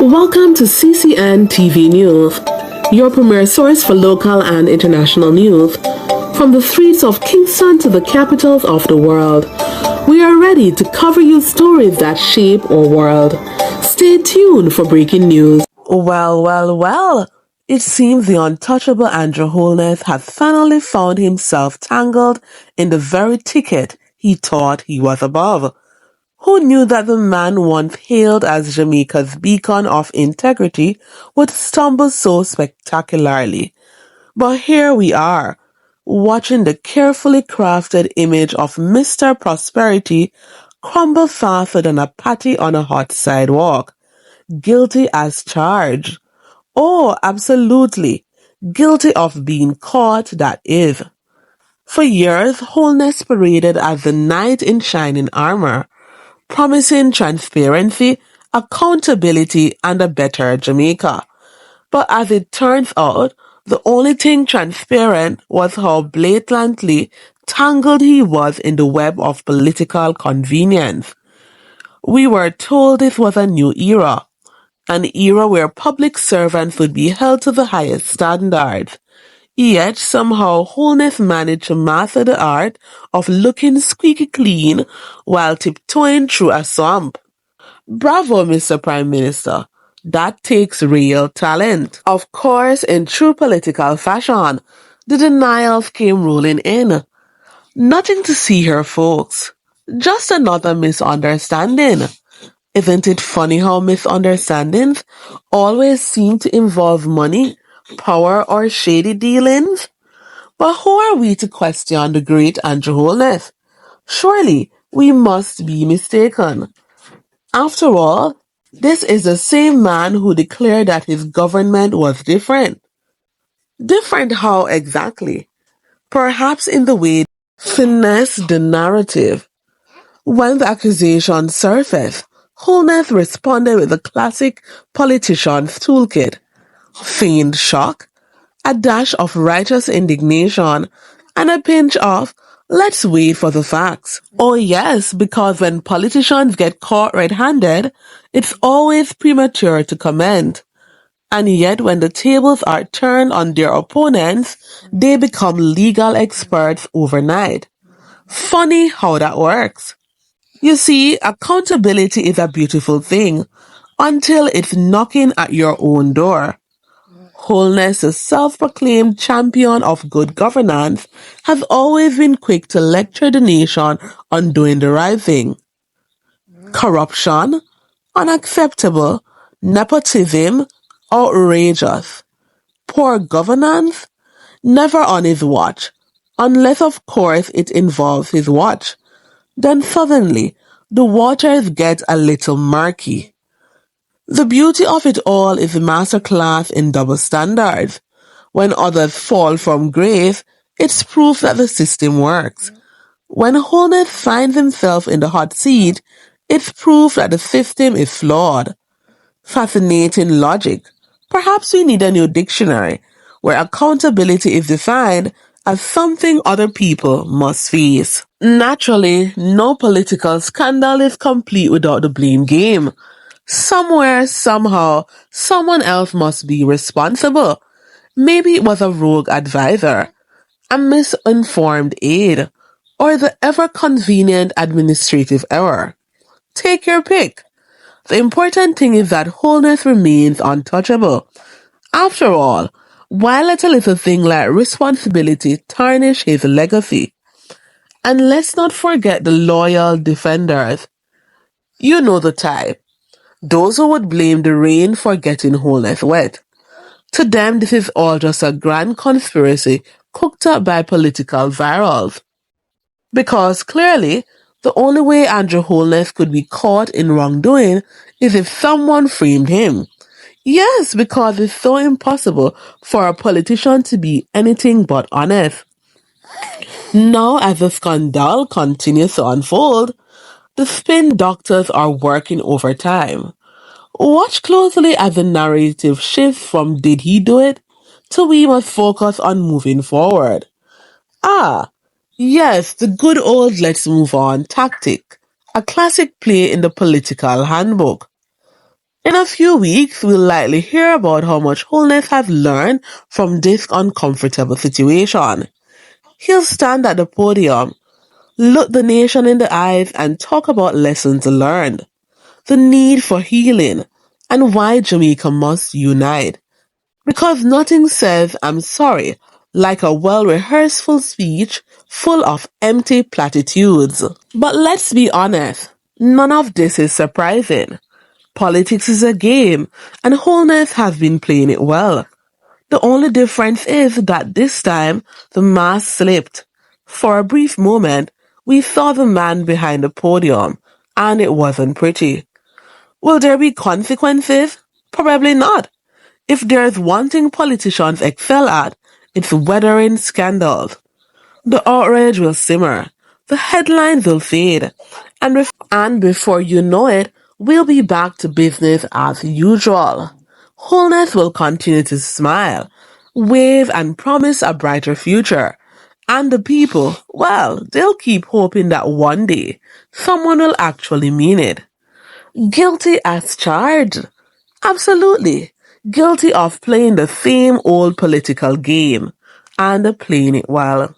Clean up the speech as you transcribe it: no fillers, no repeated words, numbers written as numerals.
Welcome to CCN TV News, your premier source for local and international news. From the streets of Kingston to the capitals of the world, we are ready to cover you stories that shape our world. Stay tuned for breaking news. Well. It seems the untouchable Andrew Holness has finally found himself tangled in the very thicket he thought he was above. Who knew that the man once hailed as Jamaica's beacon of integrity would stumble so spectacularly? But here we are, watching the carefully crafted image of Mr. Prosperity crumble faster than a patty on a hot sidewalk. Guilty as charged. Oh, absolutely. Guilty of being caught, that is. For years, Holness paraded as the knight in shining armor, promising transparency, accountability, and a better Jamaica. But as it turns out, the only thing transparent was how blatantly tangled he was in the web of political convenience. We were told this was a new era, an era where public servants would be held to the highest standards. Yet somehow Holness managed to master the art of looking squeaky clean while tiptoeing through a swamp. Bravo, Mr. Prime Minister. That takes real talent. Of course, in true political fashion, the denials came rolling in. Nothing to see here, folks. Just another misunderstanding. Isn't it funny how misunderstandings always seem to involve money, power, or shady dealings? But who are we to question the great Andrew Holness? Surely we must be mistaken. After all, this is the same man who declared that his government was different. Different how exactly? Perhaps in the way finesse the narrative. When the accusation surfaced, Holness responded with the classic politician's toolkit: feigned shock, a dash of righteous indignation, and a pinch of let's wait for the facts. Oh yes, because when politicians get caught red-handed, it's always premature to comment. And yet when the tables are turned on their opponents, they become legal experts overnight. Funny how that works. You see, accountability is a beautiful thing until it's knocking at your own door. Holness, the self-proclaimed champion of good governance, has always been quick to lecture the nation on doing the right thing. Corruption, unacceptable. Nepotism, outrageous. Poor governance, never on his watch, unless of course it involves his watch. Then suddenly, the waters get a little murky. The beauty of it all is a masterclass in double standards. When others fall from grace, it's proof that the system works. When Holness finds himself in the hot seat, it's proof that the system is flawed. Fascinating logic. Perhaps we need a new dictionary, where accountability is defined as something other people must face. Naturally, no political scandal is complete without the blame game. Somewhere, somehow, someone else must be responsible. Maybe it was a rogue advisor, a misinformed aide, or the ever-convenient administrative error. Take your pick. The important thing is that Holness remains untouchable. After all, why let a little thing like responsibility tarnish his legacy? And let's not forget the loyal defenders. You know the type. Those who would blame the rain for getting Holness wet. To them, this is all just a grand conspiracy cooked up by political virals. Because clearly, the only way Andrew Holness could be caught in wrongdoing is if someone framed him. Yes, because it's so impossible for a politician to be anything but honest. Now, as the scandal continues to unfold, the spin doctors are working overtime. Watch closely as the narrative shifts from did he do it to we must focus on moving forward. Yes, the good old let's move on tactic, a classic play in the political handbook. In a few weeks, we'll likely hear about how much Holness has learned from this uncomfortable situation. He'll stand at the podium, look the nation in the eyes and talk about lessons learned, the need for healing, and why Jamaica must unite. Because nothing says I'm sorry like a well-rehearsed full speech full of empty platitudes. But let's be honest, none of this is surprising. Politics is a game, and Holness has been playing it well. The only difference is that this time the mask slipped. For a brief moment, we saw the man behind the podium, and it wasn't pretty. Will there be consequences? Probably not. If there's one thing politicians excel at, it's weathering scandals. The outrage will simmer, the headlines will fade, and before you know it, we'll be back to business as usual. Wholeness will continue to smile, wave and promise a brighter future. And the people, well, they'll keep hoping that one day someone will actually mean it. Guilty as charged. Absolutely. Guilty of playing the same old political game and playing it well.